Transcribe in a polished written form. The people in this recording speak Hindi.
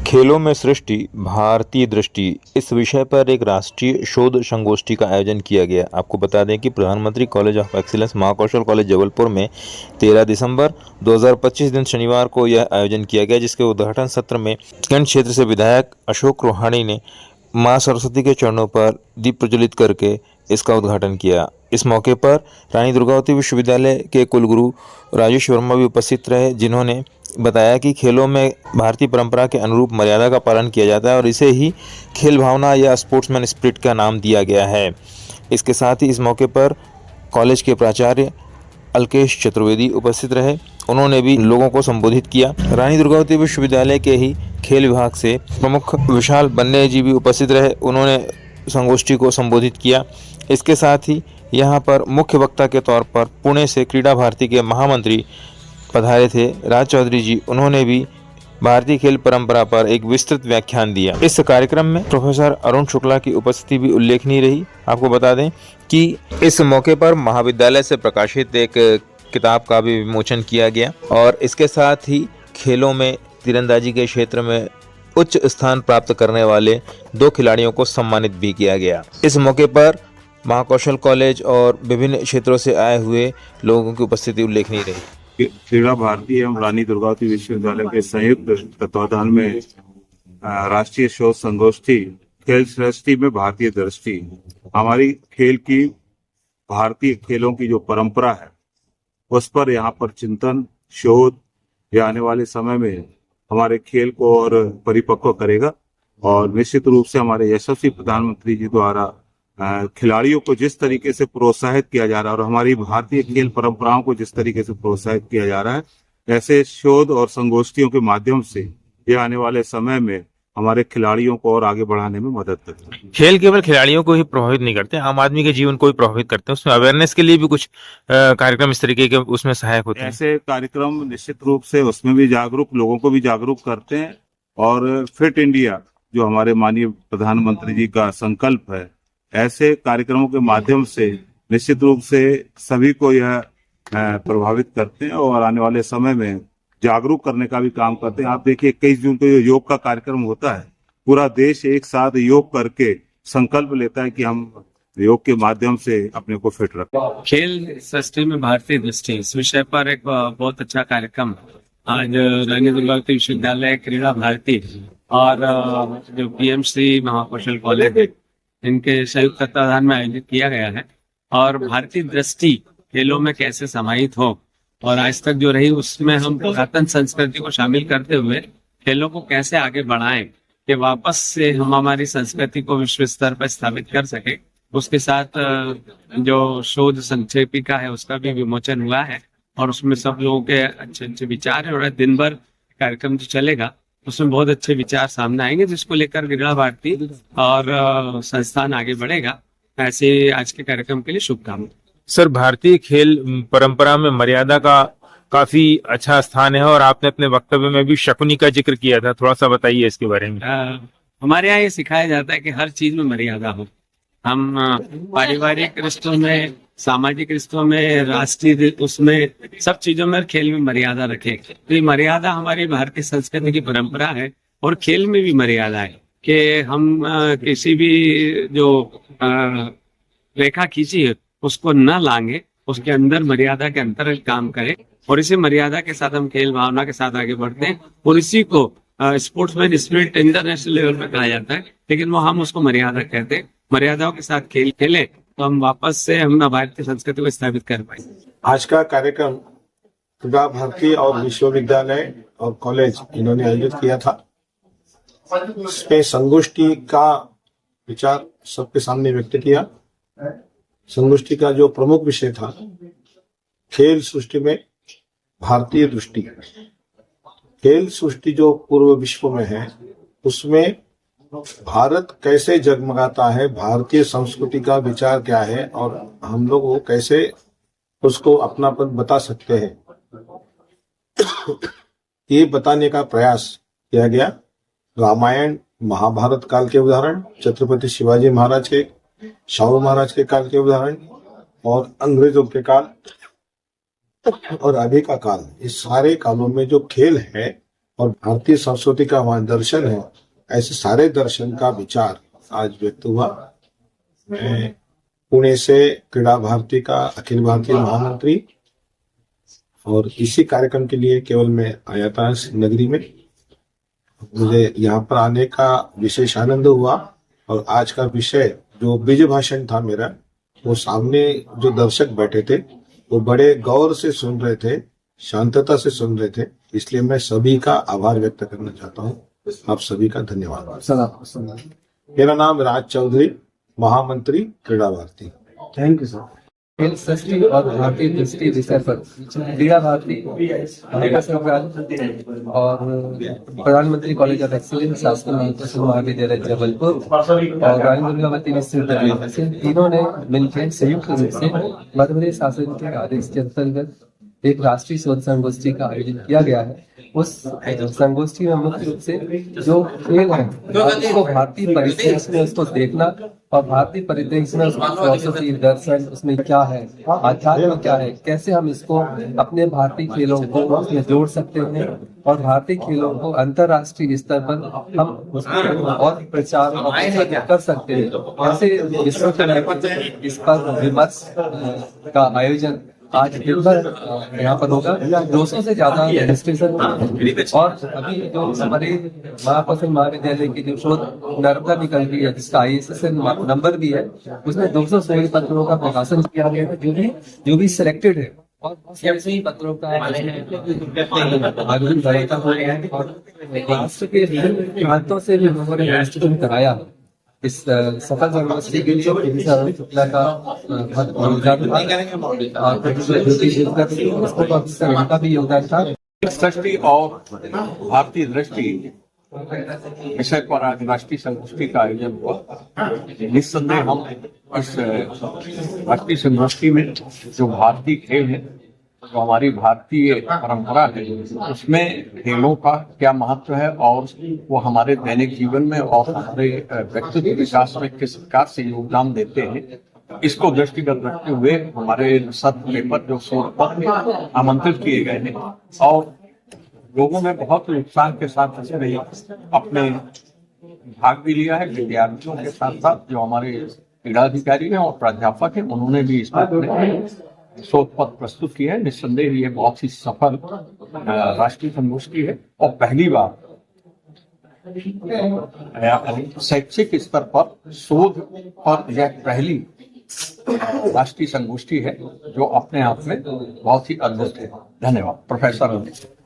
खेलों में सृष्टि भारतीय दृष्टि इस विषय पर एक राष्ट्रीय शोध संगोष्ठी का आयोजन किया गया। आपको बता दें कि प्रधानमंत्री college of excellence Mahakaushal college Jabalpur में 13 दिसंबर 2025 दिन शनिवार को यह आयोजन किया गया, जिसके उद्घाटन सत्र में कैंट क्षेत्र से विधायक अशोक रोहाणी ने मां सरस्वती के चरणों पर दीप प्रज्वलित करके इसका उद्घाटन किया। इस मौके पर रानी दुर्गावती विश्वविद्यालय के कुलगुरु राजेश वर्मा भी उपस्थित रहे, जिन्होंने बताया कि खेलों में भारतीय परंपरा के अनुरूप मर्यादा का पालन किया जाता है और इसे ही खेल भावना या स्पोर्ट्समैन स्पिरिट का नाम दिया गया है। इसके साथ ही इस मौके पर कॉलेज के प्राचार्य अल्केश चतुर्वेदी उपस्थित रहे। उन्होंने भी लोगों को संबोधित किया। रानी दुर्गावती विश्वविद्यालय के ही खेल विभाग से प्रमुख विशाल बन्ने जी भी उपस्थित रहे। उन्होंने संगोष्ठी को संबोधित किया। इसके साथ ही यहाँ पर मुख्य वक्ता के तौर पर पुणे से क्रीड़ा भारती के महामंत्री पधारे थे, राज चौधरी जी। उन्होंने भी भारतीय खेल परंपरा पर एक विस्तृत व्याख्यान दिया। इस कार्यक्रम में प्रोफेसर अरुण शुक्ला की उपस्थिति भी उल्लेखनीय रही। आपको बता दें कि इस मौके पर महाविद्यालय से प्रकाशित एक किताब का भी विमोचन किया गया और इसके साथ ही खेलों में तीरंदाजी के क्षेत्र में उच्च स्थान प्राप्त करने वाले 2 खिलाड़ियों को सम्मानित भी किया गया। इस मौके पर महाकौशल कॉलेज और विभिन्न क्षेत्रों से आए हुए लोगों की उपस्थिति उल्लेखनीय रही। क्रीड़ा भारती एवं रानी दुर्गावती विश्वविद्यालय के संयुक्त तत्वाधान में राष्ट्रीय शोध संगोष्ठी खेल सृष्टि में भारतीय दृष्टि, हमारी खेल की भारतीय खेलों की जो परंपरा है उस पर यहाँ पर चिंतन शोध या आने वाले समय में हमारे खेल को और परिपक्व करेगा। और निश्चित रूप से हमारे यशस्वी प्रधानमंत्री जी द्वारा खिलाड़ियों को जिस तरीके से प्रोत्साहित किया जा रहा है और हमारी भारतीय खेल परंपराओं को जिस तरीके से प्रोत्साहित किया जा रहा है, ऐसे शोध और संगोष्ठियों के माध्यम से ये आने वाले समय में हमारे खिलाड़ियों को और आगे बढ़ाने में मदद करते हैं। खेल केवल खिलाड़ियों को ही प्रभावित नहीं करते, आम आदमी के जीवन को भी प्रभावित करते हैं। उसमें अवेयरनेस के लिए भी कुछ कार्यक्रम इस तरीके के उसमें सहायक होते हैं। ऐसे कार्यक्रम निश्चित रूप से उसमें भी जागरूक लोगों को भी जागरूक करते हैं। और फिट इंडिया जो हमारे माननीय प्रधानमंत्री जी का संकल्प है, ऐसे कार्यक्रमों के माध्यम से निश्चित रूप से सभी को यह प्रभावित करते हैं और आने वाले समय में जागरूक करने का भी काम करते हैं। आप देखिए 21 जून को जो योग का कार्यक्रम होता है, पूरा देश एक साथ योग करके संकल्प लेता है कि हम योग के माध्यम से अपने को फिट रखें। खेल सृष्टि में भारतीय दृष्टि इस विषय पर एक बहुत अच्छा कार्यक्रम आज रानी दुर्गावती विश्वविद्यालय क्रीड़ा भारती और जो पीएमसी महाकौशल कॉलेज इनके संयुक्त तत्वाधान में आयोजित किया गया है। और भारतीय दृष्टि खेलों में कैसे समाहित हो और आज तक जो रही उसमें हम पुरातन संस्कृति को शामिल करते हुए खेलों को कैसे आगे बढ़ाएं कि वापस से हम हमारी संस्कृति को विश्व स्तर पर स्थापित कर सके। उसके साथ जो शोध संक्षेपिका है उसका भी विमोचन हुआ है और उसमें सब लोगों के अच्छे अच्छे विचार है और दिन भर कार्यक्रम जो चलेगा उसमें बहुत अच्छे विचार सामने आएंगे, जिसको लेकर क्रीड़ा भारती और संस्थान आगे बढ़ेगा। ऐसे आज के कार्यक्रम के लिए शुभकामनाएं। सर, भारतीय खेल परंपरा में मर्यादा का काफी अच्छा स्थान है और आपने अपने वक्तव्य में भी शकुनी का जिक्र किया था, थोड़ा सा बताइए इसके बारे में। हमारे यहाँ ये सिखाया जाता है कि हर चीज में मर्यादा हो। हम पारिवारिक रिश्तों में, सामाजिक रिश्तों में, राष्ट्रीय उसमें सब चीजों में खेल में मर्यादा रखें। तो ये मर्यादा हमारी भारतीय संस्कृति की परंपरा है और खेल में भी मर्यादा है कि हम किसी भी जो रेखा खींची है उसको न लांगे, उसके अंदर मर्यादा के अंतर काम करें और इसी मर्यादा के साथ हम खेल भावना के साथ आगे बढ़ते हैं। और इसी को स्पोर्ट्समैन स्पिरिट इंटरनेशनल लेवल पे कहा जाता है, लेकिन वो हम उसको मर्यादा कहते हैं। मर्यादाओं के साथ खेल खेले तो हम वापस से हम भारतीय संस्कृति को स्थापित कर पाए। आज का कार्यक्रम क्रीड़ा भारती और विश्वविद्यालय और कॉलेज इन्होंने आयोजित किया था। इसमें संगोष्ठी का विचार सबके सामने व्यक्त किया। संगोष्ठी का जो प्रमुख विषय था, खेल सृष्टि में भारतीय दृष्टि। खेल सृष्टि जो पूर्व विश्व में है उसमें भारत कैसे जगमगाता है, भारतीय संस्कृति का विचार क्या है और हम लोग वो कैसे उसको अपनापन बता सकते हैं, ये बताने का प्रयास किया गया। रामायण महाभारत काल के उदाहरण, छत्रपति शिवाजी महाराज के, शाहू महाराज के काल के उदाहरण और अंग्रेजों के काल और अभी का काल, इस सारे कालों में जो खेल है और भारतीय संस्कृति का वहाँ दर्शन है, ऐसे सारे दर्शन का विचार आज व्यक्त हुआ। मैं पुणे से क्रीड़ा भारती का अखिल भारतीय महामंत्री, और इसी कार्यक्रम के लिए केवल मैं आया था इस नगरी में। मुझे यहाँ पर आने का विशेष आनंद हुआ, और आज का विषय जो बीज भाषण था मेरा, वो सामने जो दर्शक बैठे थे वो बड़े गौर से सुन रहे थे, शांतता से सुन रहे थे। इसलिए मैं सभी का आभार व्यक्त करना चाहता हूँ। आप सभी का धन्यवाद। मेरा नाम राज चौधरी, महामंत्री क्रीड़ा भारती। Thank you sir. खेल सृष्टि और भारतीय दृष्टि विषय पर क्रीड़ा भारती और प्रधानमंत्री कॉलेज ऑफ एक्सीलेंस शासकीय महाविद्यालय महाविद्यालय जबलपुर और रानी दुर्गावती विश्वविद्यालय से तीनों ने मिलकर संयुक्त रूप से मध्य प्रदेश शासन के आदेश के अंतर्गत एक राष्ट्रीय शोध संगोष्ठी का आयोजन किया गया है। उस संगोष्ठी में मुख्य रूप से जो खेल है उसको भारतीय परिप्रेक्ष्य में उसको देखना, और भारतीय परिप्रेक्ष्य में उसकी फिलॉसफी, दर्शन, उसमें क्या है, आध्यात्म क्या है, कैसे हम इसको अपने भारतीय खेलों को उसमें जोड़ सकते हैं और भारतीय खेलों को अंतर्राष्ट्रीय स्तर पर हम उसको और प्रचार और प्रसार कर सकते हैं। ऐसे विश्व के इस पर विमर्श का आयोजन आज दिन भर यहाँ पर होगा। 200 से ज्यादा रजिस्ट्रेशन, और अभी जो हमारे महाकौशल महाविद्यालय की जो शोध नर्मदा निकल रही है, जिसका ISSN नंबर भी है, उसमें 200 शोध पत्रों का प्रकाशन किया गया है, जो भी सिलेक्टेड है, और ऐसे ही पत्रों का आयोजन करेगा। और राष्ट्र के विभिन्न प्रांतों से भी लोगों ने रजिस्ट्रेशन कराया है। इस सफल संगोष्ठी के लिए शुक्ला का उनका भी योगदान था। सृष्टि और भारतीय दृष्टि विषय पर आज राष्ट्रीय संगोष्ठी का आयोजन हुआ। निस्संदेह हम इस राष्ट्रीय संगोष्ठी में जो भारतीय खेल है, जो हमारी भारतीय परंपरा है, उसमें खेलों का क्या महत्व है और वो हमारे दैनिक जीवन में और हमारे व्यक्तित्व विकास में किस प्रकार से योगदान देते हैं, इसको दृष्टिगत रखते हुए हमारे 7 पेपर जो शोध पत्र आमंत्रित किए गए हैं, और लोगों ने बहुत उत्साह के साथ इसमें अपने भाग भी लिया है। विद्यार्थियों के साथ साथ जो हमारे क्रीड़ाधिकारी हैं और प्राध्यापक हैं, उन्होंने भी इसमें शोध पत्र प्रस्तुत किया है। निस्संदेह ये बहुत ही सफल राष्ट्रीय संगोष्ठी है, और पहली बार शैक्षिक स्तर पर शोध पर यह पहली राष्ट्रीय संगोष्ठी है, जो अपने आप में बहुत ही अद्भुत है। धन्यवाद प्रोफेसर।